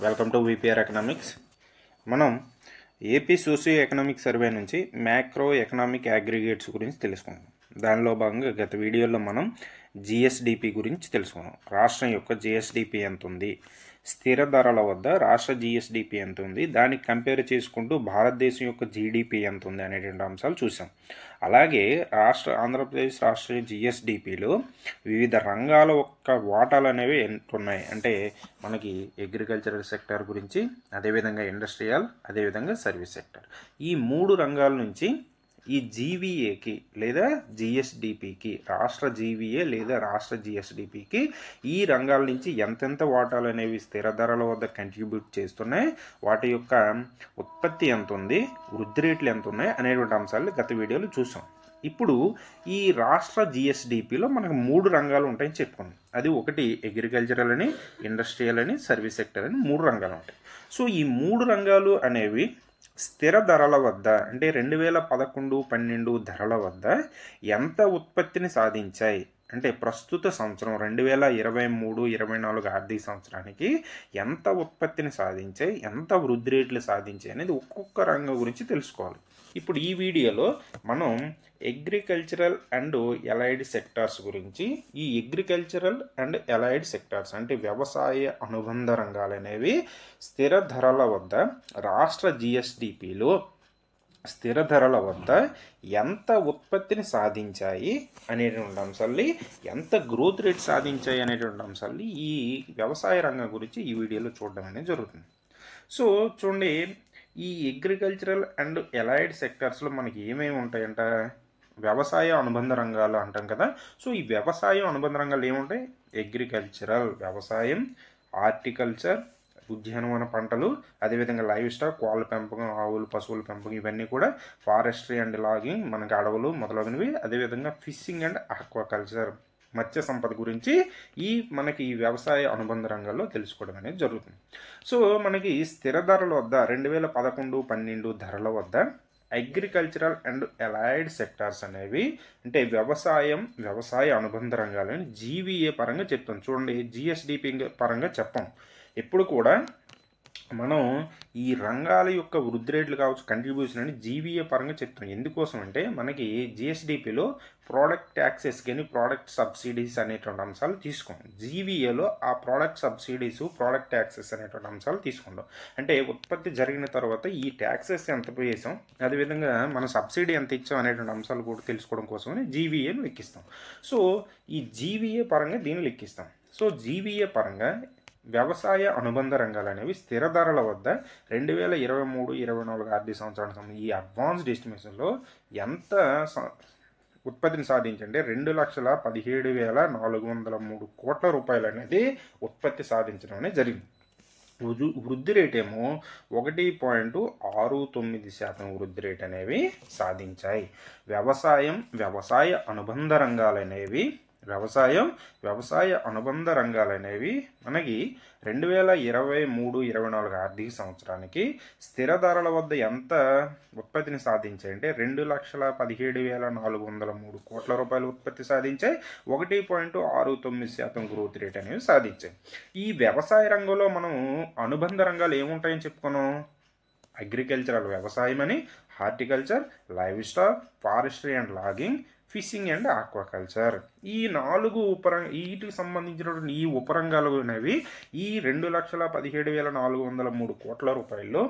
Welcome to VPR economics. మనం AP socio economic survey నుంచి macro economic aggregates గురించి తెలుసుకున్నాం. దానిలో భాగంగా గత వీడియోలో మనం జిఎస్డిపి గురించి తెలుసుకున్నాం. రాష్ట్రం యొక్క జిఎస్డిపి ఎంత ఉంది, స్థిర ధరల వద్ద రాష్ట్ర జిఎస్డిపి ఎంత ఉంది, దానికి కంపేర్ చేసుకుంటూ భారతదేశం యొక్క జీడిపి ఎంత ఉంది అనేటువంటి అంశాలు చూసాం. అలాగే ఆంధ్రప్రదేశ్ రాష్ట్ర జిఎస్డిపిలో వివిధ రంగాల యొక్క వాటాలు అనేవి ఎంత ఉన్నాయి అంటే మనకి అగ్రికల్చరల్ సెక్టర్ గురించి, అదేవిధంగా ఇండస్ట్రియల్, అదేవిధంగా సర్వీస్ సెక్టర్, ఈ మూడు రంగాల నుంచి ఈ జీవీఏకి లేదా జిఎస్డిపికి, రాష్ట్ర జీవీఏ లేదా రాష్ట్ర జిఎస్డిపికి ఈ రంగాల నుంచి ఎంతెంత వాటాలు అనేవి స్థిర ధరల వద్ద కంట్రిబ్యూట్ చేస్తున్నాయి, వాటి యొక్క ఉత్పత్తి ఎంత ఉంది, వృద్ధి రేట్లు ఎంత ఉన్నాయి అనేటువంటి అంశాలు గత వీడియోలో చూసాం. ఇప్పుడు ఈ రాష్ట్ర జిఎస్డిపిలో మనకు మూడు రంగాలు ఉంటాయని చెప్పుకున్నాం. అది ఒకటి అగ్రికల్చరల్ అని, ఇండస్ట్రియల్ అని, సర్వీస్ సెక్టర్ అని మూడు రంగాలు ఉంటాయి. సో ఈ మూడు రంగాలు అనేవి స్థిర ధరల వద్ద అంటే 2011-12 ధరల వద్ద ఎంత ఉత్పత్తిని సాధించాయి అంటే ప్రస్తుత సంవత్సరం 2023-24 ఆర్థిక సంవత్సరానికి ఎంత ఉత్పత్తిని సాధించాయి, ఎంత వృద్ధి రేట్లు సాధించాయి అనేది ఒక్కొక్క రంగం గురించి తెలుసుకోవాలి. ఇప్పుడు ఈ వీడియోలో మనం అగ్రికల్చరల్ అండ్ ఎలైడ్ సెక్టార్స్ గురించి, ఈ అగ్రికల్చరల్ అండ్ ఎలైడ్ సెక్టార్స్ అంటే వ్యవసాయ అనుబంధ రంగాలు అనేవి స్థిర ధరల వద్ద రాష్ట్ర జిఎస్డిపిలో స్థిర ధరల వద్ద ఎంత ఉత్పత్తిని సాధించాయి అనేటువంటి అంశాలని, ఎంత గ్రోత్ రేట్ సాధించాయి అనేటువంటి అంశాలని ఈ వ్యవసాయ రంగం గురించి ఈ వీడియోలో చూడడం అనేది జరుగుతుంది. సో చూడండి, ఈ అగ్రికల్చరల్ అండ్ ఎలైడ్ సెక్టార్స్లో మనకి ఏమేమి ఉంటాయంట, వ్యవసాయ అనుబంధ రంగాలు అంటాం కదా. సో ఈ వ్యవసాయ అనుబంధ రంగాలు ఏముంటాయి, అగ్రికల్చరల్ వ్యవసాయం, హార్టికల్చర్ ఉద్యానవన పంటలు, అదేవిధంగా లైవ్ స్టాక్ కోళ్ళ పెంపకం, ఆవులు పశువుల పెంపకం, ఇవన్నీ కూడా ఫారెస్ట్రీ అండ్ లాగింగ్ మనకి అడవులు మొదలగునవి, అదేవిధంగా fishing and aquaculture Matsya Sampada గురించి మనకి ఈ వ్యవసాయ అనుబంధ రంగాల్లో తెలుసుకోవడం అనేది జరుగుతుంది. సో మనకి స్థిర ధరల వద్ద 2011-12 ధరల వద్ద అగ్రికల్చరల్ అండ్ ఎలైడ్ సెక్టార్స్ అనేవి అంటే వ్యవసాయ అనుబంధ రంగాలని జీవీఏ పరంగా చెప్తాం. చూడండి, జిఎస్డిపి పరంగా చెప్పాం. ఎప్పుడు కూడా మనం ఈ రంగాల యొక్క వృద్ధి రేట్లు కావచ్చు, కంట్రిబ్యూషన్ అని జీవీఏ పరంగా చెప్తాం. ఎందుకోసం అంటే మనకి జిఎస్డిపిలో ప్రోడక్ట్ ట్యాక్సెస్ కానీ ప్రోడక్ట్ సబ్సిడీస్ అనేటువంటి అంశాలు తీసుకోం. జీవీఏలో ఆ ప్రోడక్ట్ సబ్సిడీస్, ప్రోడక్ట్ ట్యాక్సెస్ అనేటువంటి అంశాలు తీసుకుంటాం. అంటే ఉత్పత్తి జరిగిన తర్వాత ఈ ట్యాక్సెస్ ఎంత వేసాం, అదేవిధంగా మన సబ్సిడీ ఎంత ఇచ్చాం అనేటువంటి అంశాలు కూడా తెలుసుకోవడం కోసమని జీవీఏని లెక్కిస్తాం. సో ఈ జీవీఏ పరంగా దీన్ని లెక్కిస్తాం. సో జీవీఏ పరంగా వ్యవసాయ అనుబంధ రంగాలు అనేవి స్థిర ధరల వద్ద 2023-24 ఆర్థిక సంవత్సరానికి ఈ అడ్వాన్స్డ్ ఎస్టిమేషన్లో ఎంత ఉత్పత్తిని సాధించండి 2,17,403 కోట్ల రూపాయలు అనేది ఉత్పత్తి సాధించడం అనేది జరిగింది. వృద్ధి రేట్ ఏమో 1.69% వృద్ధి రేట్ అనేవి సాధించాయి. వ్యవసాయ అనుబంధ రంగాలు అనేవి వ్యవసాయ అనుబంధ రంగాలు అనేవి మనకి 2023-24 ఆర్థిక సంవత్సరానికి స్థిర ధరల వద్ద ఎంత ఉత్పత్తిని సాధించాయంటే 2,17,403 కోట్ల రూపాయలు ఉత్పత్తి సాధించాయి. 1.69% గ్రోత్ రేట్ అనేవి సాధించాయి. ఈ వ్యవసాయ రంగంలో మనం అనుబంధ రంగాలు ఏముంటాయని చెప్పుకున్నాం, అగ్రికల్చరల్ వ్యవసాయం అని, horticulture, livestock, forestry and logging, fishing and aquaculture, ఈ 4 వీటికి సంబంధించినటువంటి ఈ ఉపరంగాలు అనేవి ఈ 2,17,403 కోట్ల రూపాయల్లో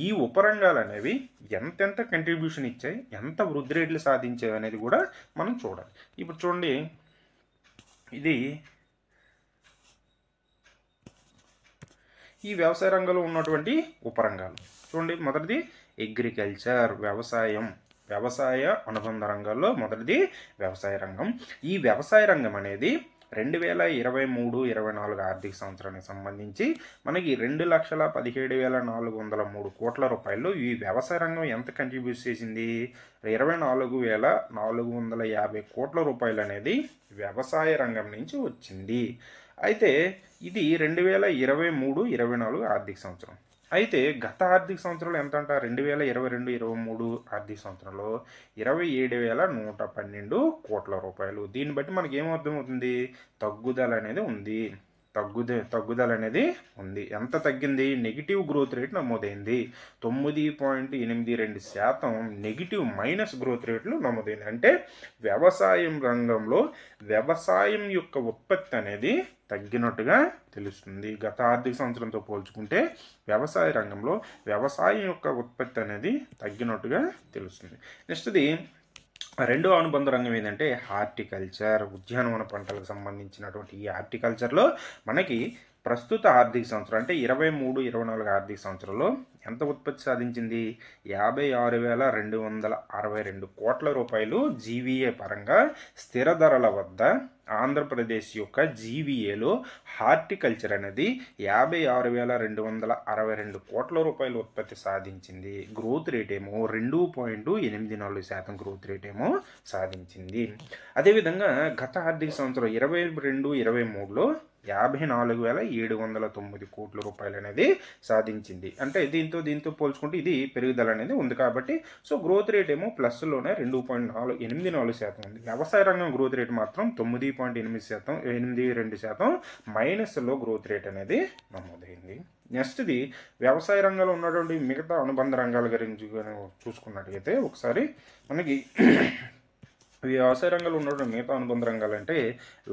ఈ ఉపరంగాలు అనేవి ఎంతెంత కంట్రిబ్యూషన్ ఇచ్చాయి, ఎంత వృద్ధి రేట్లు సాధించాయి అనేది కూడా మనం చూడాలి. ఇప్పుడు చూడండి, ఇది ఈ వ్యవసాయ రంగంలో ఉన్నటువంటి ఉపరంగాలు. చూడండి, మొదటిది అగ్రికల్చర్ వ్యవసాయ అనుబంధ రంగాల్లో మొదటిది వ్యవసాయ రంగం. ఈ వ్యవసాయ రంగం అనేది 2023-24 ఆర్థిక సంవత్సరానికి సంబంధించి మనకి 2,17,403 కోట్ల రూపాయలు ఈ వ్యవసాయ రంగం ఎంత కంట్రిబ్యూట్ చేసింది, 24,450 కోట్ల రూపాయలు అనేది వ్యవసాయ రంగం నుంచి వచ్చింది. అయితే ఇది 2023-24 ఆర్థిక సంవత్సరం. అయితే గత ఆర్థిక సంవత్సరంలో ఎంత అంట, 2022-23 ఆర్థిక సంవత్సరంలో 27,112 కోట్ల రూపాయలు. దీన్ని బట్టి మనకి ఏమర్థమవుతుంది, తగ్గుదల అనేది ఉంది. తగ్గుదల అనేది ఉంది. ఎంత తగ్గింది? నెగిటివ్ గ్రోత్ రేట్ నమోదైంది. 9.82% నెగిటివ్ మైనస్ గ్రోత్ రేట్లు నమోదైంది. అంటే వ్యవసాయం రంగంలో వ్యవసాయం యొక్క ఉత్పత్తి అనేది తగ్గినట్టుగా తెలుస్తుంది. గత ఆర్థిక సంవత్సరంతో పోల్చుకుంటే వ్యవసాయ రంగంలో వ్యవసాయం యొక్క ఉత్పత్తి అనేది తగ్గినట్టుగా తెలుస్తుంది. నెక్స్ట్ది రెండో అనుబంధ రంగం ఏంటంటే హార్టికల్చర్, ఉద్యానవన పంటలకు సంబంధించినటువంటి ఈ హార్టికల్చర్లో మనకి ప్రస్తుత ఆర్థిక సంవత్సరం అంటే 23-24 ఆర్థిక సంవత్సరంలో ఎంత ఉత్పత్తి సాధించింది? 56,262 కోట్ల రూపాయలు జీవీఏ పరంగా స్థిర ధరల వద్ద ఆంధ్రప్రదేశ్ యొక్క జీవీఏలో హార్టికల్చర్ అనేది 56,262 కోట్ల రూపాయలు ఉత్పత్తి సాధించింది. గ్రోత్ రేట్ ఏమో 2.84% గ్రోత్ రేట్ ఏమో సాధించింది. అదేవిధంగా గత ఆర్థిక సంవత్సరం 22-23లో 54,709 కోట్ల రూపాయలు అనేది సాధించింది. అంటే దీంతో పోల్చుకుంటే ఇది పెరుగుదల అనేది ఉంది కాబట్టి సో గ్రోత్ రేట్ ఏమో ప్లస్లోనే 2.84% ఉంది. వ్యవసాయ రంగం గ్రోత్ రేట్ మాత్రం 9.82% మైనస్లో గ్రోత్ రేట్ అనేది నమోదైంది. నెక్స్ట్ది వ్యవసాయ రంగంలో ఉన్నటువంటి మిగతా అనుబంధ రంగాల గురించి చూసుకున్నట్టయితే ఒకసారి మనకి వ్యవసాయ రంగంలో ఉన్నటువంటి మిగతా అనుబంధ రంగాలు అంటే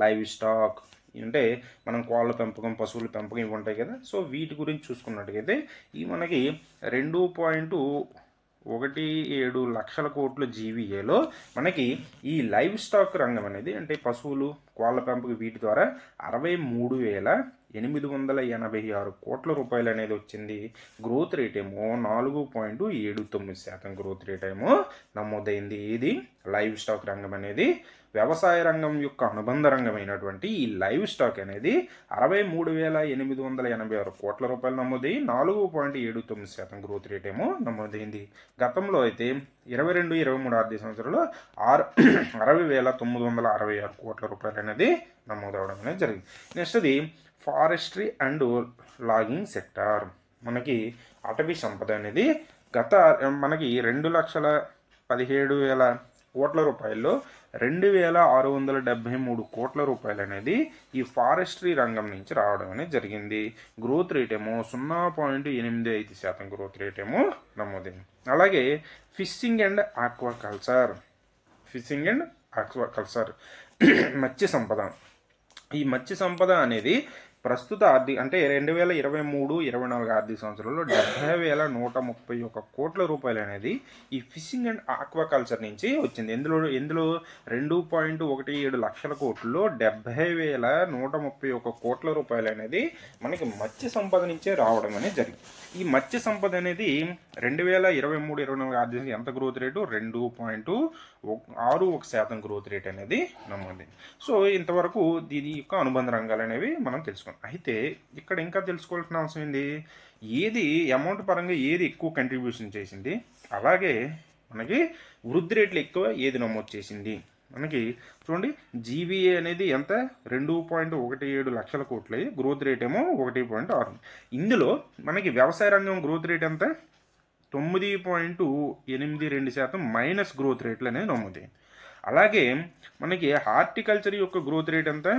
లైవ్ స్టాక్, అంటే మనం కోళ్ళ పెంపకం, పశువుల పెంపకం ఇవి ఉంటాయి కదా. సో వీటి గురించి చూసుకున్నట్టయితే ఈ మనకి 2.17 లక్షల కోట్ల జీవీఏలో మనకి ఈ లైవ్ స్టాక్ రంగం అనేది అంటే పశువులు, కోళ్ళ పెంపకం వీటి ద్వారా 63,886 కోట్ల రూపాయలు అనేది వచ్చింది. గ్రోత్ రేట్ ఏమో 4.79% గ్రోత్ రేట్ ఏమో నమోదైంది. ఇది లైవ్ స్టాక్ రంగం అనేది వ్యవసాయ రంగం యొక్క అనుబంధ రంగమైనటువంటి ఈ లైవ్ స్టాక్ అనేది 63,886 కోట్ల రూపాయలు నమోదయ్యి 4.79% గ్రోత్ రేట్ ఏమో నమోదైంది. గతంలో అయితే 22-23 ఆర్థిక సంవత్సరంలో 60,966 కోట్ల రూపాయలు అనేది నమోదవడం అనేది జరిగింది. నెక్స్ట్ది ఫారెస్ట్రీ అండ్ లాగింగ్ సెక్టార్, మనకి అటవీ సంపద అనేది మనకి 2,17,000 కోట్ల రూపాయల్లో 2,673 కోట్ల రూపాయలు అనేది ఈ ఫారెస్ట్రీ రంగం నుంచి రావడం అనేది జరిగింది. గ్రోత్ రేట్ ఏమో 0.85% గ్రోత్ రేట్ ఏమో నమోదైంది. అలాగే fishing and aquaculture Matsya Sampada. ఈ మత్స్య సంపద అనేది ప్రస్తుత ఆర్థిక అంటే 2023-24 ఆర్థిక సంవత్సరంలో 70,131 కోట్ల రూపాయలు అనేది ఈ ఫిషింగ్ అండ్ ఆక్వాకల్చర్ నుంచి వచ్చింది. ఎందులో 2.17 లక్షల కోట్లలో 70,131 కోట్ల రూపాయలు అనేది మనకి మత్స్య సంపద నుంచే రావడం అనేది జరిగింది. ఈ మత్స్య సంపద అనేది 2023-24 ఆర్థిక ఎంత గ్రోత్ రేటు? 2.61% గ్రోత్ రేట్ అనేది నమోదైంది. సో ఇంతవరకు దీని యొక్క అనుబంధ రంగాలు అనేవి మనం తెలుసుకున్నాం. అయితే ఇక్కడ ఇంకా తెలుసుకోవాల్సిన అవసరం ఏంది? ఏది అమౌంట్ పరంగా ఏది ఎక్కువ కంట్రిబ్యూషన్ చేసింది, అలాగే మనకి వృద్ధి రేట్లు ఎక్కువ ఏది నమోదు చేసింది. మనకి చూడండి జీవీఏ అనేది ఎంత? 2.17 లక్షల కోట్ల, గ్రోత్ రేట్ ఏమో 1.6. ఇందులో మనకి వ్యవసాయ రంగం గ్రోత్ రేట్ ఎంత? 9.82% మైనస్ గ్రోత్ రేట్లు అనేది నమోదైంది. అలాగే మనకి హార్టికల్చర్ యొక్క గ్రోత్ రేట్ ఎంత?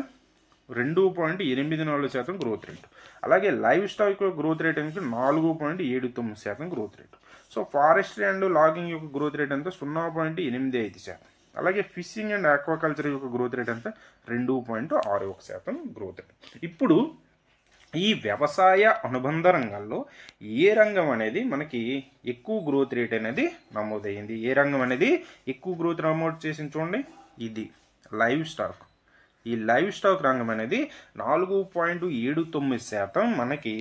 2.84% గ్రోత్ రేట్. అలాగే లైవ్ స్టాక్ యొక్క గ్రోత్ రేట్ ఎంత? 4.79% growth rate. So forestry and logging యొక్క గ్రోత్ రేట్ ఎంత? 0.85%. అలాగే ఫిషింగ్ అండ్ ఆక్వాకల్చర్ యొక్క గ్రోత్ రేట్ ఎంత? 2.61% గ్రోత్ రేట్. ఇప్పుడు ఈ వ్యవసాయ అనుబంధ రంగాల్లో ఏ రంగం అనేది మనకి ఎక్కువ గ్రోత్ రేట్ అనేది నమోదయ్యింది? ఏ రంగం అనేది ఎక్కువ గ్రోత్ నమోదు చేసింది? చూడండి, ఇది లైవ్ స్టాక్. ఈ లైవ్ స్టాక్ రంగం అనేది 4.79% మనకి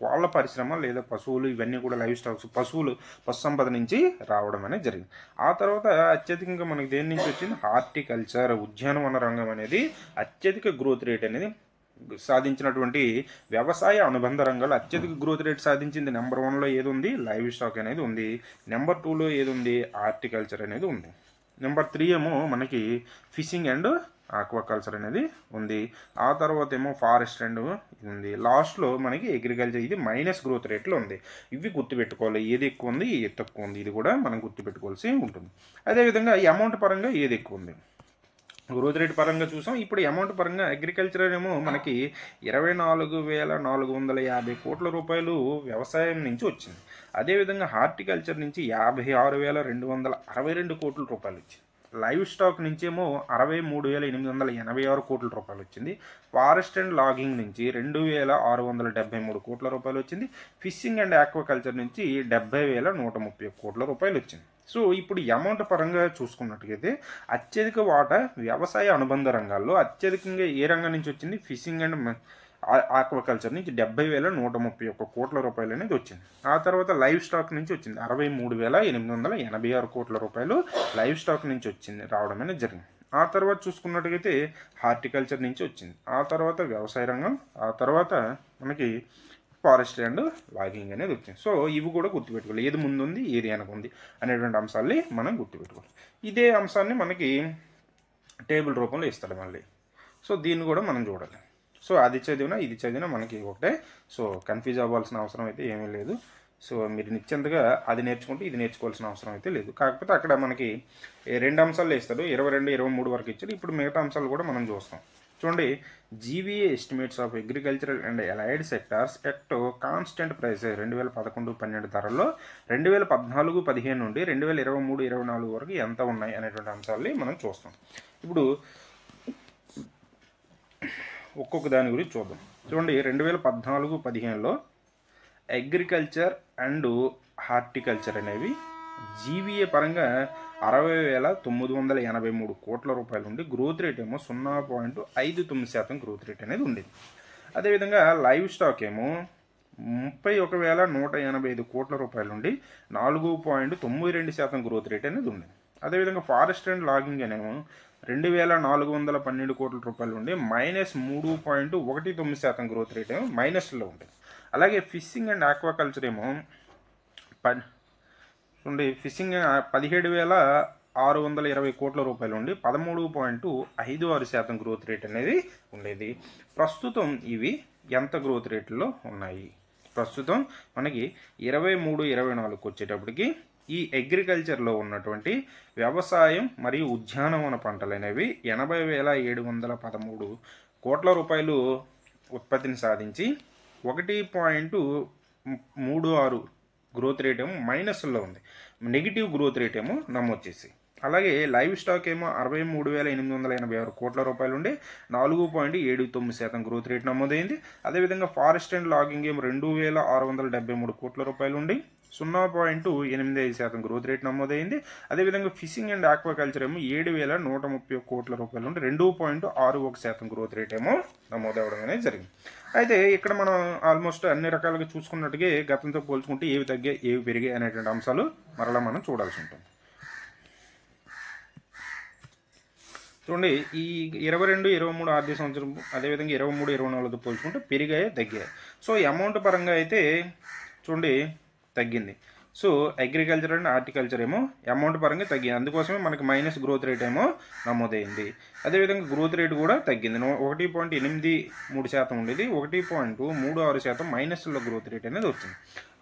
కోళ్ళ పరిశ్రమ లేదా పశువులు ఇవన్నీ కూడా లైవ్ స్టాక్స్ పశు సంపద నుంచి రావడం అనేది జరిగింది. ఆ తర్వాత అత్యధికంగా మనకి దేని నుంచి వచ్చింది? హార్టికల్చర్, ఉద్యానవన రంగం అనేది అత్యధిక గ్రోత్ రేట్ అనేది సాధించినటువంటి వ్యవసాయ అనుబంధ రంగాలు అత్యధిక గ్రోత్ రేట్ సాధించింది. నెంబర్ 1లో ఏది ఉంది? లైవ్ స్టాక్ అనేది ఉంది. నెంబర్ 2లో ఏది ఉంది? హార్టికల్చర్ అనేది ఉంది. నెంబర్ 3 ఏమో మనకి ఫిషింగ్ అండ్ ఆక్వాకల్చర్ అనేది ఉంది. ఆ తర్వాత ఏమో ఫారెస్ట్ అండ్ ఉంది. లాస్ట్లో మనకి అగ్రికల్చర్, ఇది మైనస్ గ్రోత్ రేట్లో ఉంది. ఇవి గుర్తుపెట్టుకోవాలి, ఏది ఎక్కువ ఉంది ఏది తక్కువ ఉంది, ఇది కూడా మనం గుర్తుపెట్టుకోవాల్సి ఉంటుంది. అదేవిధంగా ఈ అమౌంట్ పరంగా ఏది ఎక్కువ ఉంది? గ్రోత్ రేట్ పరంగా చూసాం. ఇప్పుడు అమౌంట్ పరంగా అగ్రికల్చర్ ఏమో మనకి 24,450 కోట్ల రూపాయలు వ్యవసాయం నుంచి వచ్చింది. అదేవిధంగా హార్టికల్చర్ నుంచి 56,262 కోట్ల రూపాయలు వచ్చింది. లైవ్ స్టాక్ నుంచేమో 63,886 కోట్ల రూపాయలు వచ్చింది. ఫారెస్ట్ అండ్ లాగింగ్ నుంచి 2,673 కోట్ల రూపాయలు వచ్చింది. ఫిషింగ్ అండ్ ఆక్వాకల్చర్ నుంచి 70,130 కోట్ల రూపాయలు వచ్చింది. సో ఇప్పుడు ఈ అమౌంట్ పరంగా చూసుకున్నట్టుగైతే అత్యధిక వాటా వ్యవసాయ అనుబంధ రంగాల్లో అత్యధికంగా ఏ రంగం నుంచి వచ్చింది? ఫిషింగ్ అండ్ ఆక్వాకల్చర్ నుంచి 70,131 కోట్ల రూపాయలు అనేది వచ్చింది. ఆ తర్వాత లైవ్ స్టాక్ నుంచి వచ్చింది 63,886 కోట్ల రూపాయలు లైవ్ స్టాక్ నుంచి వచ్చింది రావడం అనేది జరిగింది. ఆ తర్వాత చూసుకున్నట్టుగైతే హార్టికల్చర్ నుంచి వచ్చింది. ఆ తర్వాత వ్యవసాయ రంగం, ఆ తర్వాత మనకి ఫారెస్ట్ అండ్ లాగింగ్ అనేది వచ్చింది. సో ఇవి కూడా గుర్తుపెట్టుకోవాలి, ఏది ముందుంది ఏది వెనకుంది అనేటువంటి అంశాలని మనం గుర్తుపెట్టుకోవాలి. ఇదే అంశాన్ని మనకి టేబుల్ రూపంలో ఇస్తాడు మళ్ళీ. సో దీన్ని కూడా మనం చూడాలి. సో అది చదివినా ఇది చదివినా మనకి ఒకటే. సో కన్ఫ్యూజ్ అవ్వాల్సిన అవసరం అయితే ఏమీ లేదు. సో మీరు నిశ్చింతగా అది నేర్చుకుంటే ఇది నేర్చుకోవాల్సిన అవసరం అయితే లేదు. కాకపోతే అక్కడ మనకి 2 అంశాలు ఇస్తాడు, 22, 23 వరకు ఇచ్చాడు. ఇప్పుడు మిగతా అంశాలు కూడా మనం చూస్తాం. చూడండి, GVA estimates of agricultural and allied sectors at constant price 2011-12 ధరల్లో 2014-15 నుండి 2023-24 వరకు ఎంత ఉన్నాయి అనేటువంటి అంశాలని మనం చూస్తాం. ఇప్పుడు ఒక్కొక్క దాని గురించి చూద్దాం. చూడండి, 2014-15లో అగ్రికల్చర్ అండ్ హార్టికల్చర్ అనేవి జీవీఏ పరంగా 60,983 కోట్ల రూపాయలు ఉండి గ్రోత్ రేట్ ఏమో 0.59% గ్రోత్ రేట్ అనేది ఉండేది. అదేవిధంగా లైవ్ స్టాక్ ఏమో 31,185 కోట్ల రూపాయలు ఉండి 4.92% గ్రోత్ రేట్ అనేది ఉండేది. అదేవిధంగా ఫారెస్ట్ అండ్ లాగింగ్ అనేమో 2,412 కోట్ల రూపాయలు ఉండి -3.19% గ్రోత్ రేట్ ఏమో మైనస్లో ఉంటుంది. అలాగే ఫిషింగ్ అండ్ ఆక్వాకల్చర్ ఏమో చూడండి, ఫిషింగ్ 17,620 కోట్ల రూపాయలు ఉండి 13.56% గ్రోత్ రేట్ అనేది ఉండేది. ప్రస్తుతం ఇవి ఎంత గ్రోత్ రేట్లో ఉన్నాయి? ప్రస్తుతం మనకి 23-24 వచ్చేటప్పటికి ఈ అగ్రికల్చర్లో ఉన్నటువంటి వ్యవసాయం మరియు ఉద్యానవన పంటలు అనేవి 80,713 కోట్ల రూపాయలు ఉత్పత్తిని సాధించి 1.36 గ్రోత్ రేట్ ఏమో మైనస్లో ఉంది, నెగిటివ్ గ్రోత్ రేట్ ఏమో నమోదు చేసి. అలాగే లైవ్ స్టాక్ ఏమో 63,886 కోట్ల రూపాయలు ఉండి 4.79% గ్రోత్ రేట్ నమోదైంది. అదేవిధంగా ఫారెస్ట్ అండ్ లాగింగ్ ఏమో 2,673 కోట్ల రూపాయలు ఉండి 0.85% గ్రోత్ రేట్ నమోదైంది. అదేవిధంగా ఫిషింగ్ అండ్ ఆక్వాకల్చర్ ఏమో 7,130 కోట్ల రూపాయలు ఉండి 2.61% గ్రోత్ రేట్ ఏమో నమోదవడం అనేది జరిగింది. అయితే ఇక్కడ మనం ఆల్మోస్ట్ అన్ని రకాలుగా చూసుకున్నట్టుగా గతంతో పోల్చుకుంటే ఏవి తగ్గాయి ఏవి పెరిగాయి అనేటువంటి అంశాలు మరలా మనం చూడాల్సి ఉంటుంది. చూడండి, ఈ 22-23 ఆర్థిక సంవత్సరం అదేవిధంగా 23-24 పోల్చుకుంటే పెరిగాయి తగ్గాయి. సో ఈ అమౌంట్ పరంగా అయితే చూడండి తగ్గింది. సో అగ్రికల్చర్ అండ్ హార్టికల్చర్ ఏమో అమౌంట్ పరంగా తగ్గింది, అందుకోసమే మనకి మైనస్ గ్రోత్ రేట్ ఏమో నమోదైంది. అదేవిధంగా గ్రోత్ రేట్ కూడా తగ్గింది, 1.83% ఉండేది 1.36% మైనస్లో గ్రోత్ రేట్ అనేది వచ్చింది.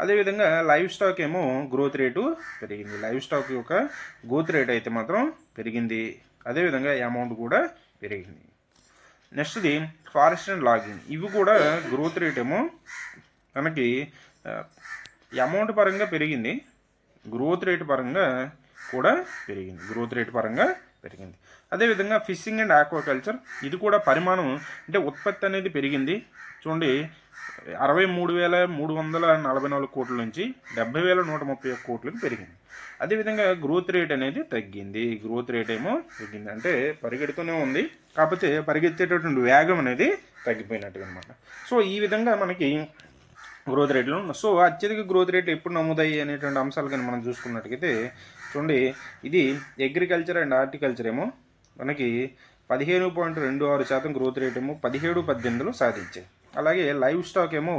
అదేవిధంగా లైవ్ స్టాక్ ఏమో గ్రోత్ రేటు పెరిగింది, లైవ్ స్టాక్ యొక్క గ్రోత్ రేట్ అయితే మాత్రం పెరిగింది. అదేవిధంగా అమౌంట్ కూడా పెరిగింది. నెక్స్ట్ది ఫారెస్ట్ అండ్ లాగింగ్, ఇవి కూడా గ్రోత్ రేట్ ఏమో మనకి అమౌంట్ పరంగా పెరిగింది, గ్రోత్ రేట్ పరంగా కూడా పెరిగింది, గ్రోత్ రేట్ పరంగా పెరిగింది. అదేవిధంగా ఫిషింగ్ అండ్ ఆక్వాకల్చర్, ఇది కూడా పరిమాణం అంటే ఉత్పత్తి అనేది పెరిగింది. చూడండి, 63,344 కోట్ల నుంచి 70,131 కోట్లకు పెరిగింది. అదేవిధంగా గ్రోత్ రేట్ అనేది తగ్గింది, గ్రోత్ రేట్ ఏమో తగ్గింది, అంటే పరిగెడుతూనే ఉంది, కాకపోతే పరిగెత్తేటటువంటి వేగం అనేది తగ్గిపోయినట్టుగా అనమాట. సో ఈ విధంగా మనకి గ్రోత్ రేట్లు. సో అత్యధిక గ్రోత్ రేట్ ఎప్పుడు నమోదయ్యాయి అనేటువంటి అంశాలు కానీ మనం చూసుకున్నట్టుగైతే చూడండి, ఇది అగ్రికల్చర్ అండ్ హార్టికల్చర్ ఏమో మనకి 15.26% గ్రోత్ రేట్ ఏమో 17-18లో సాధించాయి. అలాగే లైవ్ స్టాక్ ఏమో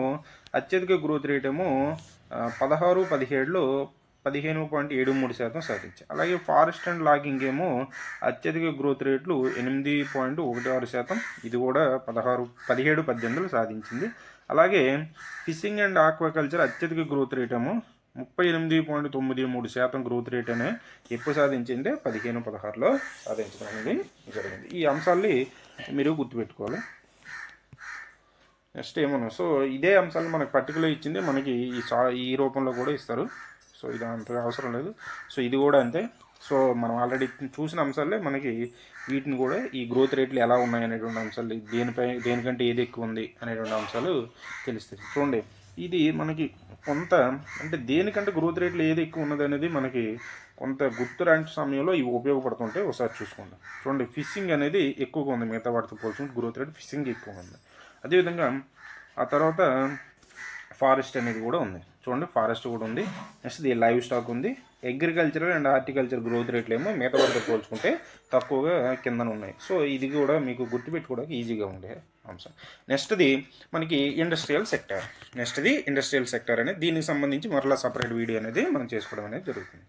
అత్యధిక గ్రోత్ రేట్ ఏమో 16-17లో 15.73% సాధించాయి. అలాగే ఫారెస్ట్ అండ్ లాగింగ్ ఏమో అత్యధిక గ్రోత్ రేట్లు 8.16%, ఇది కూడా 17-18లో సాధించింది. అలాగే ఫిషింగ్ అండ్ ఆక్వాకల్చర్ అత్యధిక గ్రోత్ రేట్ ఏమో 38.93% గ్రోత్ రేట్ అనే ఎప్పుడు సాధించింది 15-16లో సాధించడం అనేది జరిగింది. ఈ అంశాల్ని మీరు గుర్తుపెట్టుకోవాలి. నెక్స్ట్ ఏమన్నా సో ఇదే అంశాలు మనకు పర్టికులర్ ఇచ్చింది మనకి ఈ రూపంలో కూడా ఇస్తారు. సో ఇది అంత అవసరం లేదు. సో ఇది కూడా అంతే. సో మనం ఆల్రెడీ చూసిన అంశాలే మనకి వీటిని కూడా ఈ గ్రోత్ రేట్లు ఎలా ఉన్నాయి అనేటువంటి అంశాలు దేనికంటే ఏది ఎక్కువ ఉంది అనేటువంటి అంశాలు తెలుస్తాయి. చూడండి ఇది మనకి కొంత అంటే దేనికంటే గ్రోత్ రేట్లు ఏది ఎక్కువ ఉన్నది అనేది మనకి కొంత గుర్తు రాని సమయంలో ఇవి ఉపయోగపడుతుంటే ఒకసారి చూసుకోండి. చూడండి ఫిషింగ్ అనేది ఎక్కువగా ఉంది, మిగతా వాటితో పోల్చుకుంటే గ్రోత్ రేట్ ఫిషింగ్ ఎక్కువ ఉంది. అదేవిధంగా ఆ తర్వాత ఫారెస్ట్ అనేది కూడా ఉంది. చూడండి ఫారెస్ట్ కూడా ఉంది. నెక్స్ట్ ఇది లైవ్ స్టాక్ ఉంది. అగ్రికల్చర్ అండ్ హార్టికల్చర్ గ్రోత్ రేట్లు ఏమో మిగతా వాటితో పోల్చుకుంటే తక్కువగా కిందన ఉన్నాయి. సో ఇది కూడా మీకు గుర్తుపెట్టుకోవడానికి ఈజీగా ఉండే అంశం. నెక్స్ట్ది మనకి ఇండస్ట్రియల్ సెక్టర్. అనేది దీనికి సంబంధించి మరలా సపరేట్ వీడియో అనేది మనం చేసుకోవడం అనేది జరుగుతుంది.